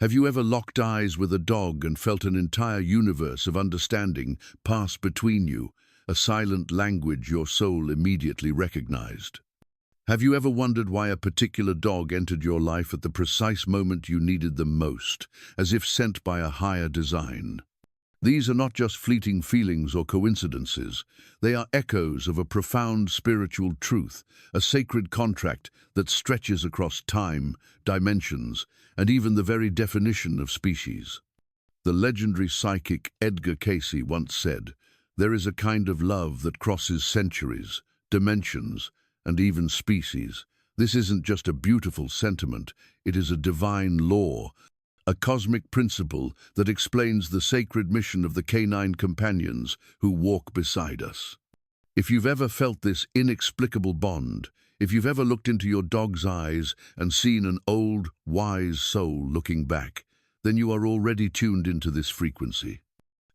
Have you ever locked eyes with a dog and felt an entire universe of understanding pass between you, a silent language your soul immediately recognized? Have you ever wondered why a particular dog entered your life at the precise moment you needed them most, as if sent by a higher design? These are not just fleeting feelings or coincidences. They are echoes of a profound spiritual truth, a sacred contract that stretches across time, dimensions, and even the very definition of species. The legendary psychic Edgar Cayce once said, "There is a kind of love that crosses centuries, dimensions, and even species. This isn't just a beautiful sentiment, it is a divine law, a cosmic principle that explains the sacred mission of the canine companions who walk beside us." If you've ever felt this inexplicable bond, if you've ever looked into your dog's eyes and seen an old, wise soul looking back, then you are already tuned into this frequency.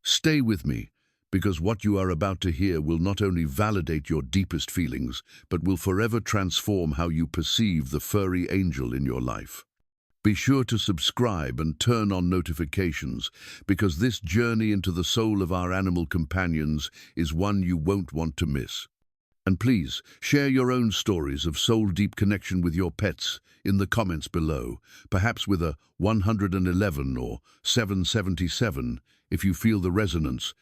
Stay with me, because what you are about to hear will not only validate your deepest feelings, but will forever transform how you perceive the furry angel in your life. Be sure to subscribe and turn on notifications, because this journey into the soul of our animal companions is one you won't want to miss. And please, share your own stories of soul-deep connection with your pets in the comments below, perhaps with a 111 or 777 if you feel the resonance,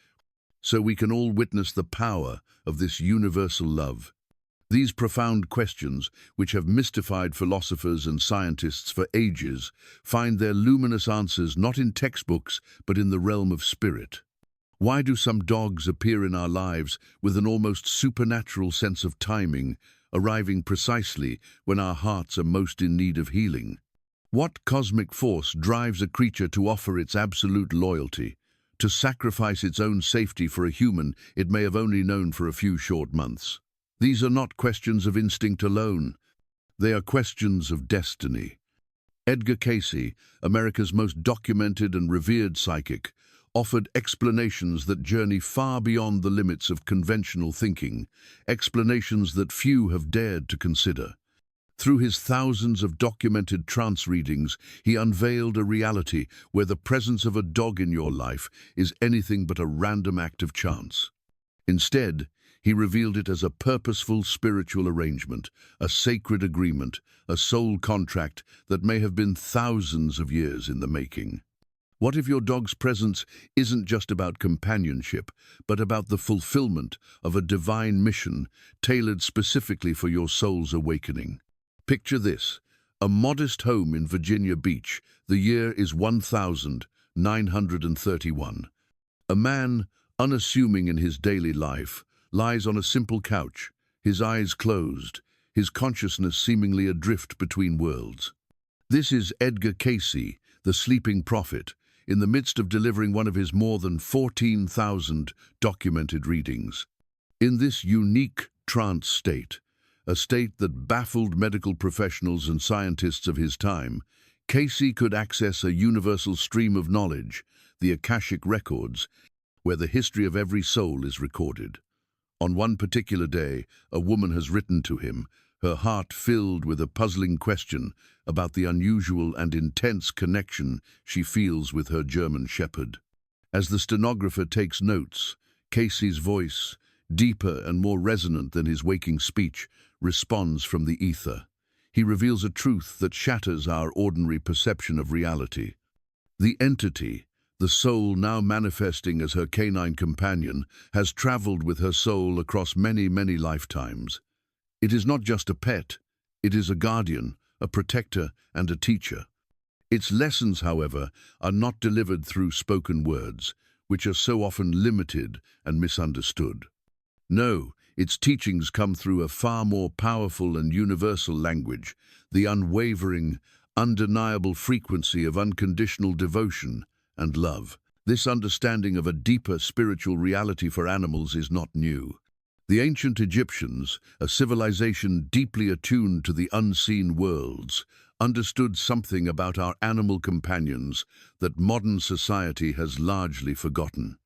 so we can all witness the power of this universal love. These profound questions, which have mystified philosophers and scientists for ages, find their luminous answers not in textbooks, but in the realm of spirit. Why do some dogs appear in our lives with an almost supernatural sense of timing, arriving precisely when our hearts are most in need of healing? What cosmic force drives a creature to offer its absolute loyalty, to sacrifice its own safety for a human it may have only known for a few short months? These are not questions of instinct alone. They are questions of destiny. Edgar Cayce, America's most documented and revered psychic, offered explanations that journey far beyond the limits of conventional thinking, explanations that few have dared to consider. Through his thousands of documented trance readings, he unveiled a reality where the presence of a dog in your life is anything but a random act of chance. Instead, he revealed it as a purposeful spiritual arrangement, a sacred agreement, a soul contract that may have been thousands of years in the making. What if your dog's presence isn't just about companionship, but about the fulfillment of a divine mission tailored specifically for your soul's awakening? Picture this: a modest home in Virginia Beach. The year is 1931. A man, unassuming in his daily life, lies on a simple couch, his eyes closed, his consciousness seemingly adrift between worlds. This is Edgar Cayce, the sleeping prophet, in the midst of delivering one of his more than 14,000 documented readings. In this unique trance state, a state that baffled medical professionals and scientists of his time, Cayce could access a universal stream of knowledge, the Akashic records, where the history of every soul is recorded. On one particular day, a woman has written to him, her heart filled with a puzzling question about the unusual and intense connection she feels with her German shepherd. As the stenographer takes notes, Cayce's voice, deeper and more resonant than his waking speech, responds from the ether. He reveals a truth that shatters our ordinary perception of reality. The entity, the soul now manifesting as her canine companion, has traveled with her soul across many, many lifetimes. It is not just a pet, it is a guardian, a protector, and a teacher. Its lessons, however, are not delivered through spoken words, which are so often limited and misunderstood. No, its teachings come through a far more powerful and universal language, the unwavering, undeniable frequency of unconditional devotion and love. This understanding of a deeper spiritual reality for animals is not new. The ancient Egyptians, a civilization deeply attuned to the unseen worlds, understood something about our animal companions that modern society has largely forgotten.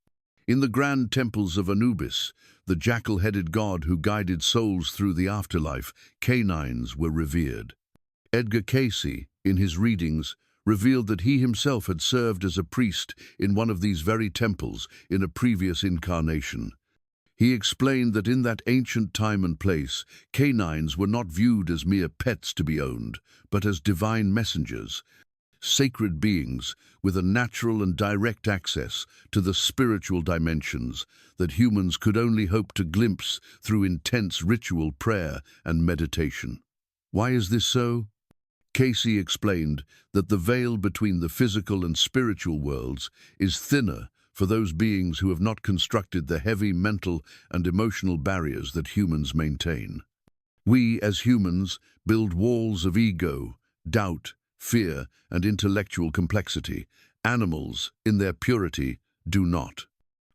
In the grand temples of Anubis, the jackal-headed god who guided souls through the afterlife, canines were revered. Edgar Cayce, in his readings, revealed that he himself had served as a priest in one of these very temples in a previous incarnation. He explained that in that ancient time and place, canines were not viewed as mere pets to be owned, but as divine messengers, sacred beings with a natural and direct access to the spiritual dimensions that humans could only hope to glimpse through intense ritual prayer and meditation. Why is this so? Cayce explained that the veil between the physical and spiritual worlds is thinner for those beings who have not constructed the heavy mental and emotional barriers that humans maintain. We, as humans, build walls of ego, doubt, fear, and intellectual complexity. Animals, in their purity, do not.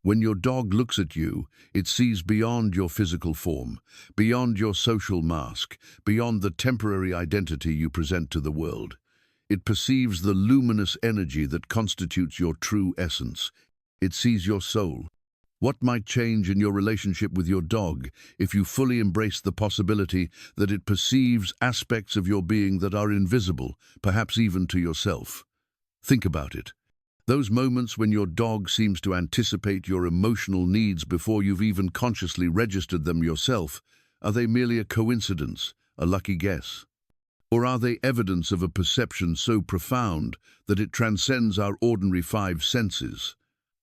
When your dog looks at you, it sees beyond your physical form, beyond your social mask, beyond the temporary identity you present to the world. It perceives the luminous energy that constitutes your true essence. It sees your soul. What might change in your relationship with your dog if you fully embrace the possibility that it perceives aspects of your being that are invisible, perhaps even to yourself? Think about it. Those moments when your dog seems to anticipate your emotional needs before you've even consciously registered them yourself, are they merely a coincidence, a lucky guess? Or are they evidence of a perception so profound that it transcends our ordinary five senses?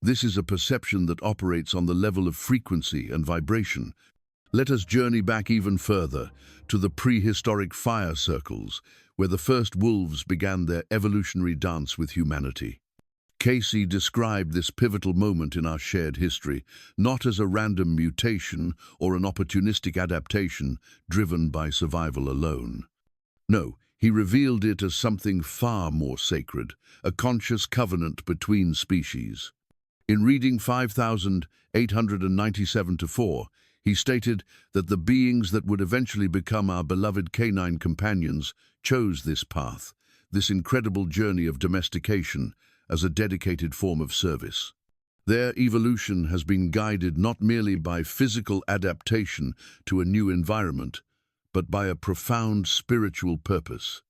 This is a perception that operates on the level of frequency and vibration. Let us journey back even further to the prehistoric fire circles, where the first wolves began their evolutionary dance with humanity. Cayce described this pivotal moment in our shared history not as a random mutation or an opportunistic adaptation driven by survival alone. No, he revealed it as something far more sacred, a conscious covenant between species. In reading 5897-4, he stated that the beings that would eventually become our beloved canine companions chose this path, this incredible journey of domestication, as a dedicated form of service. Their evolution has been guided not merely by physical adaptation to a new environment, but by a profound spiritual purpose,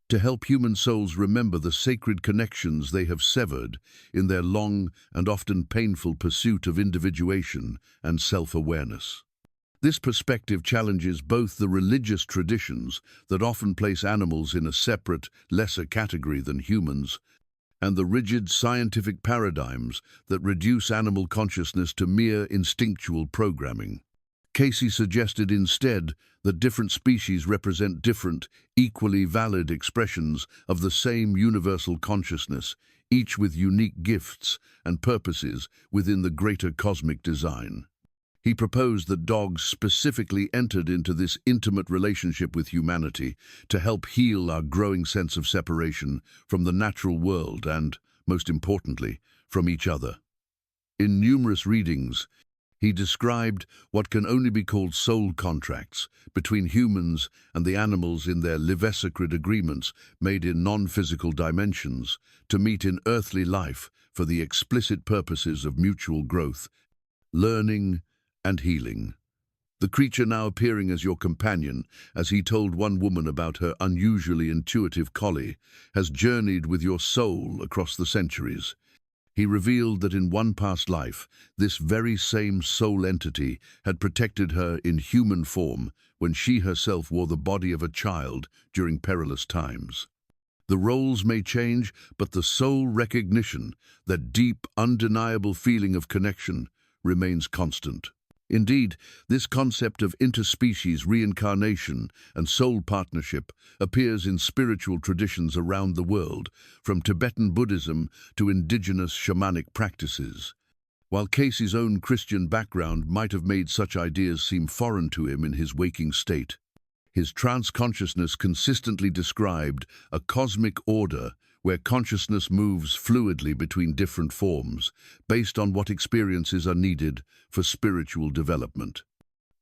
to help human souls remember the sacred connections they have severed in their long and often painful pursuit of individuation and self-awareness. This perspective challenges both the religious traditions that often place animals in a separate, lesser category than humans, and the rigid scientific paradigms that reduce animal consciousness to mere instinctual programming. Cayce suggested instead that different species represent different, equally valid expressions of the same universal consciousness, each with unique gifts and purposes within the greater cosmic design. He proposed that dogs specifically entered into this intimate relationship with humanity to help heal our growing sense of separation from the natural world and, most importantly, from each other. In numerous readings, he described what can only be called soul contracts between humans and the animals in their live-sacred agreements made in non-physical dimensions to meet in earthly life for the explicit purposes of mutual growth, learning, and healing. The creature now appearing as your companion, as he told one woman about her unusually intuitive collie, has journeyed with your soul across the centuries. He revealed that in one past life, this very same soul entity had protected her in human form when she herself wore the body of a child during perilous times. The roles may change, but the soul recognition, that deep, undeniable feeling of connection, remains constant. Indeed, this concept of interspecies reincarnation and soul partnership appears in spiritual traditions around the world, from Tibetan Buddhism to indigenous shamanic practices. While Cayce's own Christian background might have made such ideas seem foreign to him in his waking state, his trance consciousness consistently described a cosmic order where consciousness moves fluidly between different forms, based on what experiences are needed for spiritual development.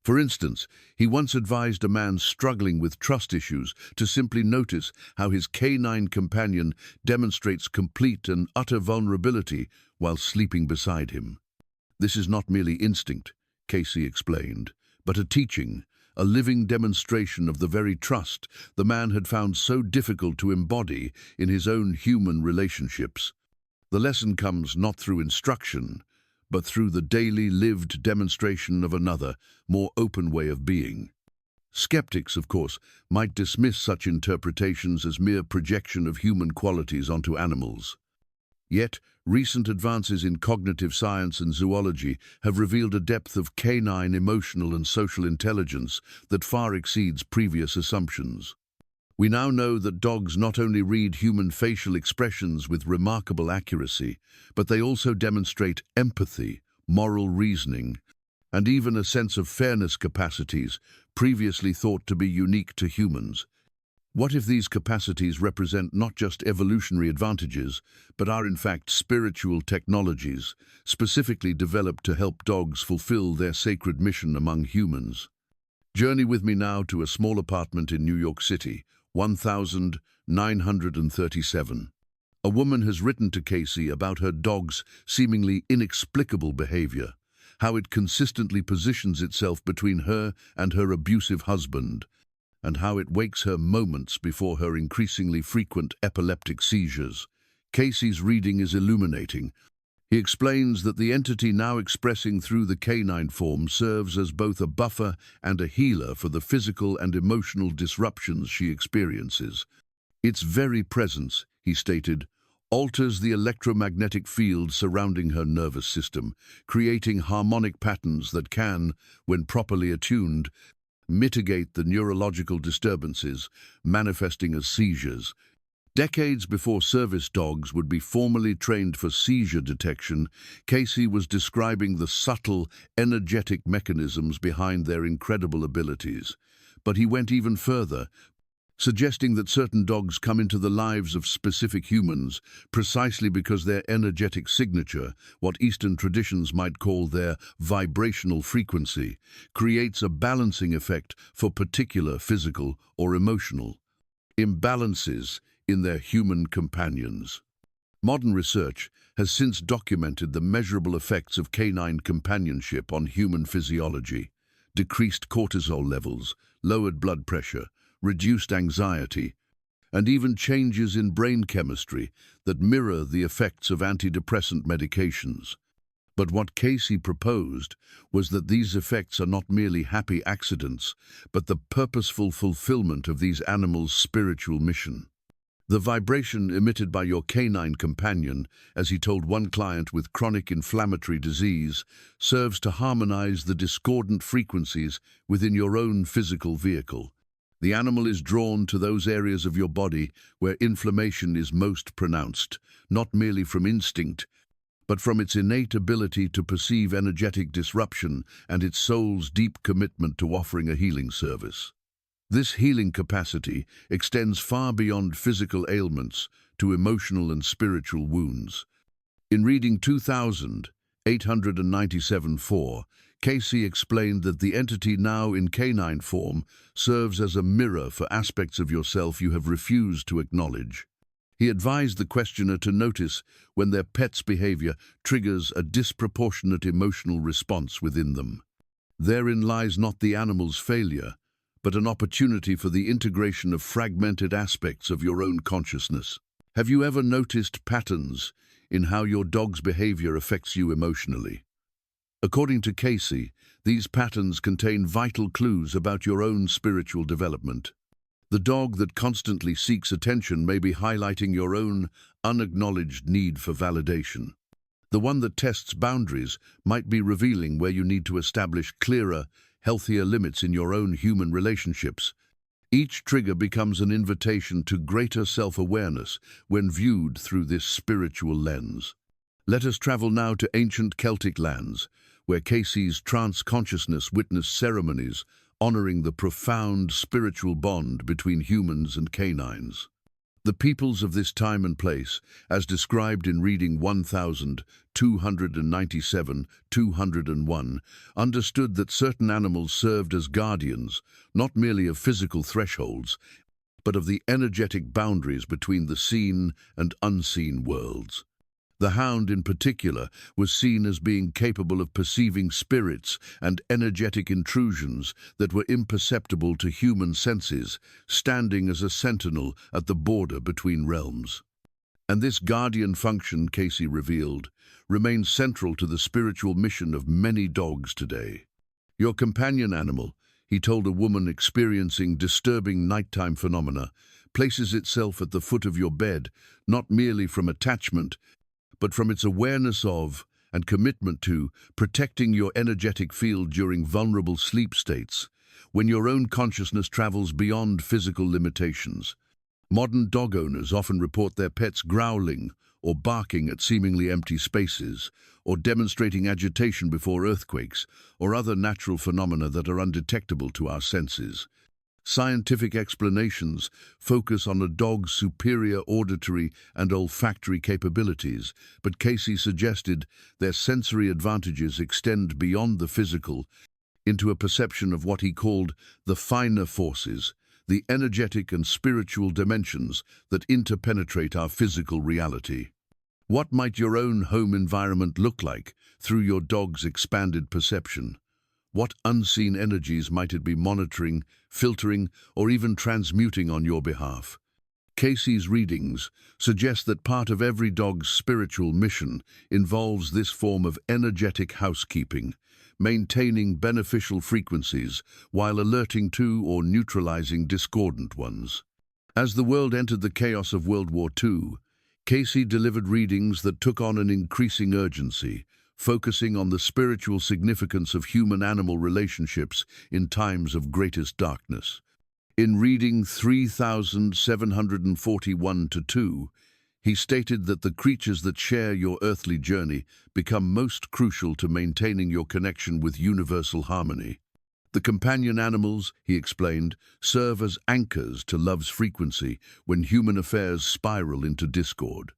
For instance, he once advised a man struggling with trust issues to simply notice how his canine companion demonstrates complete and utter vulnerability while sleeping beside him. This is not merely instinct, Cayce explained, but a teaching, a living demonstration of the very trust the man had found so difficult to embody in his own human relationships. The lesson comes not through instruction, but through the daily lived demonstration of another, more open way of being. Skeptics, of course, might dismiss such interpretations as mere projection of human qualities onto animals. Yet, recent advances in cognitive science and zoology have revealed a depth of canine emotional and social intelligence that far exceeds previous assumptions. We now know that dogs not only read human facial expressions with remarkable accuracy, but they also demonstrate empathy, moral reasoning, and even a sense of fairness capacities previously thought to be unique to humans. What if these capacities represent not just evolutionary advantages, but are in fact spiritual technologies, specifically developed to help dogs fulfill their sacred mission among humans? Journey with me now to a small apartment in New York City, 1937. A woman has written to Cayce about her dog's seemingly inexplicable behavior, how it consistently positions itself between her and her abusive husband, and how it wakes her moments before her increasingly frequent epileptic seizures. Cayce's reading is illuminating. He explains that the entity now expressing through the canine form serves as both a buffer and a healer for the physical and emotional disruptions she experiences. Its very presence, he stated, alters the electromagnetic field surrounding her nervous system, creating harmonic patterns that can, when properly attuned, mitigate the neurological disturbances manifesting as seizures. Decades before service dogs would be formally trained for seizure detection, Cayce was describing the subtle, energetic mechanisms behind their incredible abilities. But he went even further, suggesting that certain dogs come into the lives of specific humans precisely because their energetic signature, what Eastern traditions might call their vibrational frequency, creates a balancing effect for particular physical or emotional imbalances in their human companions. Modern research has since documented the measurable effects of canine companionship on human physiology: decreased cortisol levels, lowered blood pressure, reduced anxiety, and even changes in brain chemistry that mirror the effects of antidepressant medications. But what Cayce proposed was that these effects are not merely happy accidents, but the purposeful fulfillment of these animals' spiritual mission. The vibration emitted by your canine companion, as he told one client with chronic inflammatory disease, serves to harmonize the discordant frequencies within your own physical vehicle. The animal is drawn to those areas of your body where inflammation is most pronounced, not merely from instinct, but from its innate ability to perceive energetic disruption and its soul's deep commitment to offering a healing service. This healing capacity extends far beyond physical ailments to emotional and spiritual wounds. In reading 2897-4, Cayce explained that the entity now in canine form serves as a mirror for aspects of yourself you have refused to acknowledge. He advised the questioner to notice when their pet's behavior triggers a disproportionate emotional response within them. Therein lies not the animal's failure, but an opportunity for the integration of fragmented aspects of your own consciousness. Have you ever noticed patterns in how your dog's behavior affects you emotionally? According to Cayce, these patterns contain vital clues about your own spiritual development. The dog that constantly seeks attention may be highlighting your own unacknowledged need for validation. The one that tests boundaries might be revealing where you need to establish clearer, healthier limits in your own human relationships. Each trigger becomes an invitation to greater self-awareness when viewed through this spiritual lens. Let us travel now to ancient Celtic lands, where Cayce's trance consciousness witnessed ceremonies honoring the profound spiritual bond between humans and canines. The peoples of this time and place, as described in reading 1297-201, understood that certain animals served as guardians, not merely of physical thresholds, but of the energetic boundaries between the seen and unseen worlds. The hound, in particular, was seen as being capable of perceiving spirits and energetic intrusions that were imperceptible to human senses, standing as a sentinel at the border between realms. And this guardian function, Cayce revealed, remains central to the spiritual mission of many dogs today. Your companion animal, he told a woman experiencing disturbing nighttime phenomena, places itself at the foot of your bed, not merely from attachment, but from its awareness of and commitment to protecting your energetic field during vulnerable sleep states, when your own consciousness travels beyond physical limitations. Modern dog owners often report their pets growling or barking at seemingly empty spaces, or demonstrating agitation before earthquakes or other natural phenomena that are undetectable to our senses. Scientific explanations focus on a dog's superior auditory and olfactory capabilities, but Cayce suggested their sensory advantages extend beyond the physical into a perception of what he called the finer forces, the energetic and spiritual dimensions that interpenetrate our physical reality. What might your own home environment look like through your dog's expanded perception? What unseen energies might it be monitoring, filtering, or even transmuting on your behalf? Cayce's readings suggest that part of every dog's spiritual mission involves this form of energetic housekeeping, maintaining beneficial frequencies while alerting to or neutralizing discordant ones. As the world entered the chaos of World War II, Cayce delivered readings that took on an increasing urgency, focusing on the spiritual significance of human-animal relationships in times of greatest darkness. In reading 3741-2, he stated that the creatures that share your earthly journey become most crucial to maintaining your connection with universal harmony. The companion animals, he explained, serve as anchors to love's frequency when human affairs spiral into discord.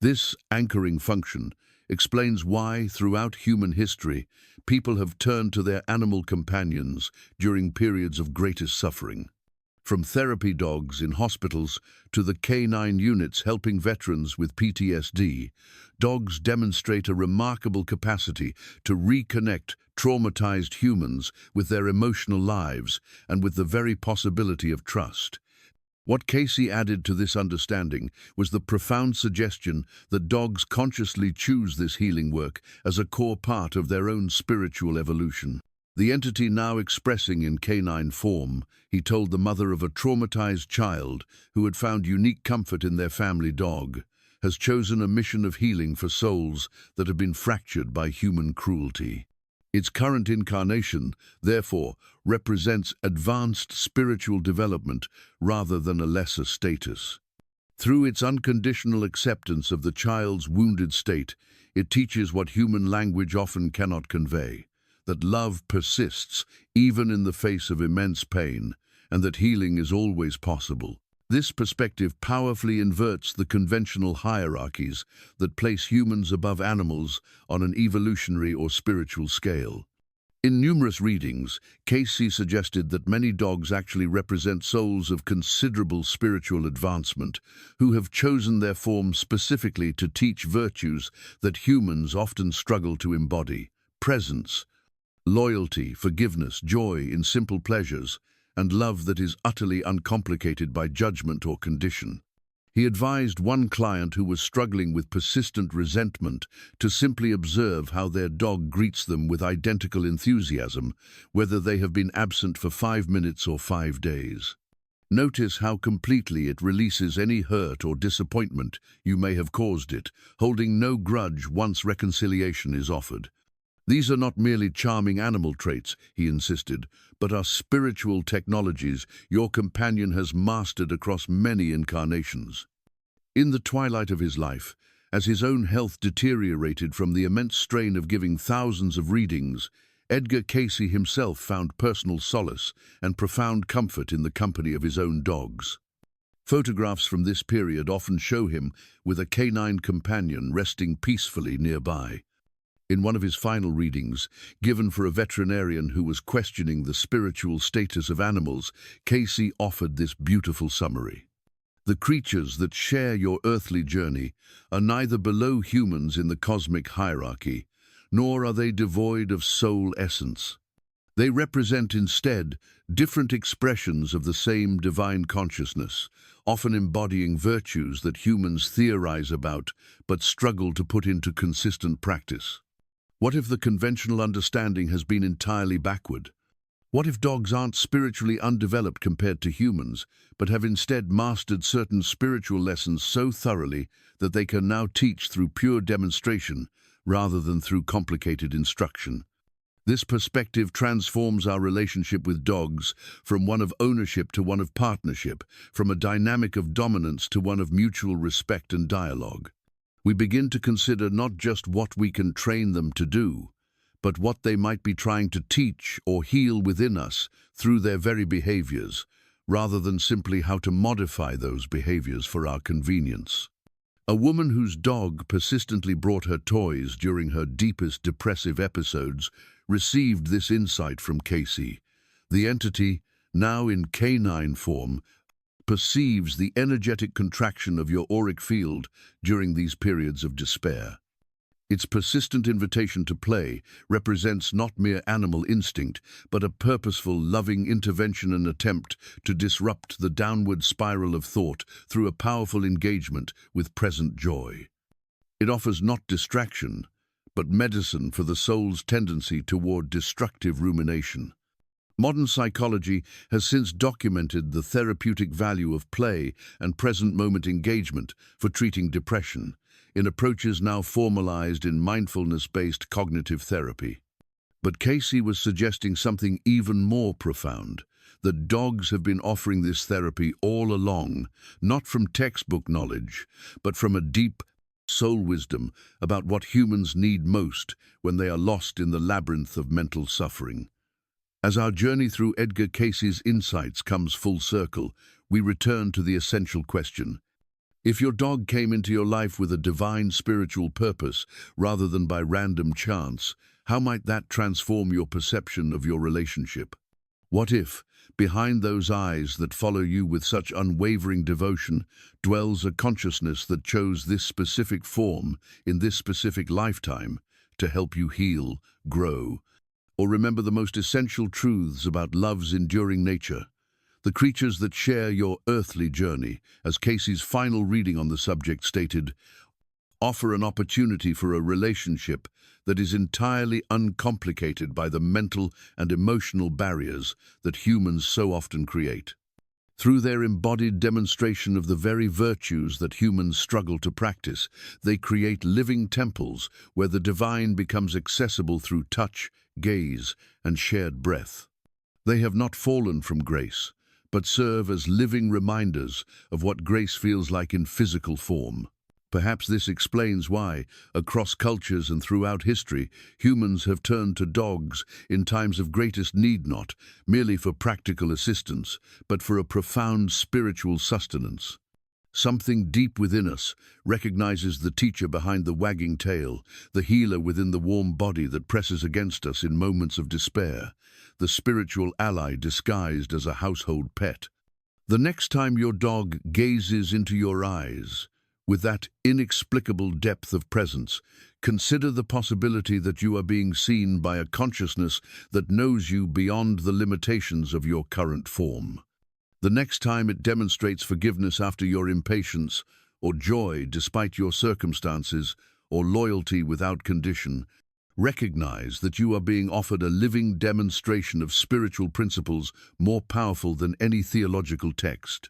This anchoring function explains why, throughout human history, people have turned to their animal companions during periods of greatest suffering. From therapy dogs in hospitals to the canine units helping veterans with PTSD, dogs demonstrate a remarkable capacity to reconnect traumatized humans with their emotional lives and with the very possibility of trust. What Cayce added to this understanding was the profound suggestion that dogs consciously choose this healing work as a core part of their own spiritual evolution. The entity now expressing in canine form, he told the mother of a traumatized child who had found unique comfort in their family dog, has chosen a mission of healing for souls that have been fractured by human cruelty. Its current incarnation, therefore, represents advanced spiritual development rather than a lesser status. Through its unconditional acceptance of the child's wounded state, it teaches what human language often cannot convey, that love persists even in the face of immense pain, and that healing is always possible. This perspective powerfully inverts the conventional hierarchies that place humans above animals on an evolutionary or spiritual scale. In numerous readings, Cayce suggested that many dogs actually represent souls of considerable spiritual advancement, who have chosen their form specifically to teach virtues that humans often struggle to embody: presence, loyalty, forgiveness, joy in simple pleasures, and love that is utterly uncomplicated by judgment or condition. He advised one client who was struggling with persistent resentment to simply observe how their dog greets them with identical enthusiasm, whether they have been absent for 5 minutes or 5 days. Notice how completely it releases any hurt or disappointment you may have caused it, holding no grudge once reconciliation is offered. These are not merely charming animal traits, he insisted, but are spiritual technologies your companion has mastered across many incarnations. In the twilight of his life, as his own health deteriorated from the immense strain of giving thousands of readings, Edgar Cayce himself found personal solace and profound comfort in the company of his own dogs. Photographs from this period often show him with a canine companion resting peacefully nearby. In one of his final readings, given for a veterinarian who was questioning the spiritual status of animals, Cayce offered this beautiful summary. The creatures that share your earthly journey are neither below humans in the cosmic hierarchy, nor are they devoid of soul essence. They represent instead different expressions of the same divine consciousness, often embodying virtues that humans theorize about but struggle to put into consistent practice. What if the conventional understanding has been entirely backward? What if dogs aren't spiritually undeveloped compared to humans, but have instead mastered certain spiritual lessons so thoroughly that they can now teach through pure demonstration rather than through complicated instruction? This perspective transforms our relationship with dogs from one of ownership to one of partnership, from a dynamic of dominance to one of mutual respect and dialogue. We begin to consider not just what we can train them to do, but what they might be trying to teach or heal within us through their very behaviors, rather than simply how to modify those behaviors for our convenience. A woman whose dog persistently brought her toys during her deepest depressive episodes received this insight from Cayce. The entity, now in canine form, perceives the energetic contraction of your auric field during these periods of despair. Its persistent invitation to play represents not mere animal instinct, but a purposeful, loving intervention and attempt to disrupt the downward spiral of thought through a powerful engagement with present joy. It offers not distraction, but medicine for the soul's tendency toward destructive rumination. Modern psychology has since documented the therapeutic value of play and present-moment engagement for treating depression, in approaches now formalized in mindfulness-based cognitive therapy. But Cayce was suggesting something even more profound, that dogs have been offering this therapy all along, not from textbook knowledge, but from a deep soul wisdom about what humans need most when they are lost in the labyrinth of mental suffering. As our journey through Edgar Cayce's insights comes full circle, we return to the essential question: if your dog came into your life with a divine spiritual purpose rather than by random chance, how might that transform your perception of your relationship? What if, behind those eyes that follow you with such unwavering devotion, dwells a consciousness that chose this specific form in this specific lifetime to help you heal, grow, or remember the most essential truths about love's enduring nature? The creatures that share your earthly journey, as Cayce's final reading on the subject stated, offer an opportunity for a relationship that is entirely uncomplicated by the mental and emotional barriers that humans so often create. Through their embodied demonstration of the very virtues that humans struggle to practice, they create living temples where the divine becomes accessible through touch, gaze, and shared breath. They have not fallen from grace, but serve as living reminders of what grace feels like in physical form. Perhaps this explains why, across cultures and throughout history, humans have turned to dogs in times of greatest need, not merely for practical assistance, but for a profound spiritual sustenance. Something deep within us recognizes the teacher behind the wagging tail, the healer within the warm body that presses against us in moments of despair, the spiritual ally disguised as a household pet. The next time your dog gazes into your eyes, with that inexplicable depth of presence, consider the possibility that you are being seen by a consciousness that knows you beyond the limitations of your current form. The next time it demonstrates forgiveness after your impatience, or joy despite your circumstances, or loyalty without condition, recognize that you are being offered a living demonstration of spiritual principles more powerful than any theological text.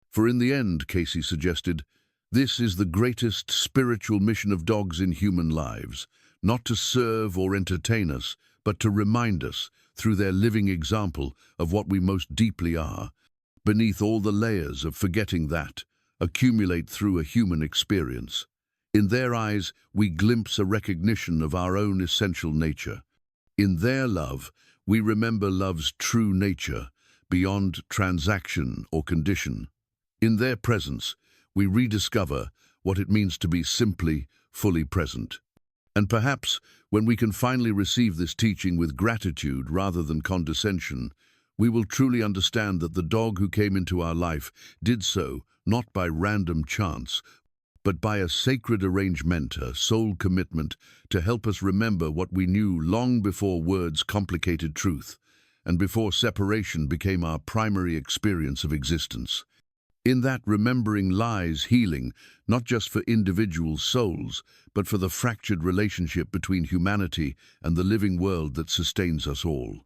For in the end, Cayce suggested, this is the greatest spiritual mission of dogs in human lives, not to serve or entertain us, but to remind us, through their living example, of what we most deeply are, beneath all the layers of forgetting that accumulate through a human experience. In their eyes, we glimpse a recognition of our own essential nature. In their love, we remember love's true nature, beyond transaction or condition. In their presence, we rediscover what it means to be simply, fully present. And perhaps, when we can finally receive this teaching with gratitude rather than condescension, we will truly understand that the dog who came into our life did so not by random chance, but by a sacred arrangement, a soul commitment to help us remember what we knew long before words complicated truth, and before separation became our primary experience of existence. In that remembering lies healing, not just for individual souls, but for the fractured relationship between humanity and the living world that sustains us all.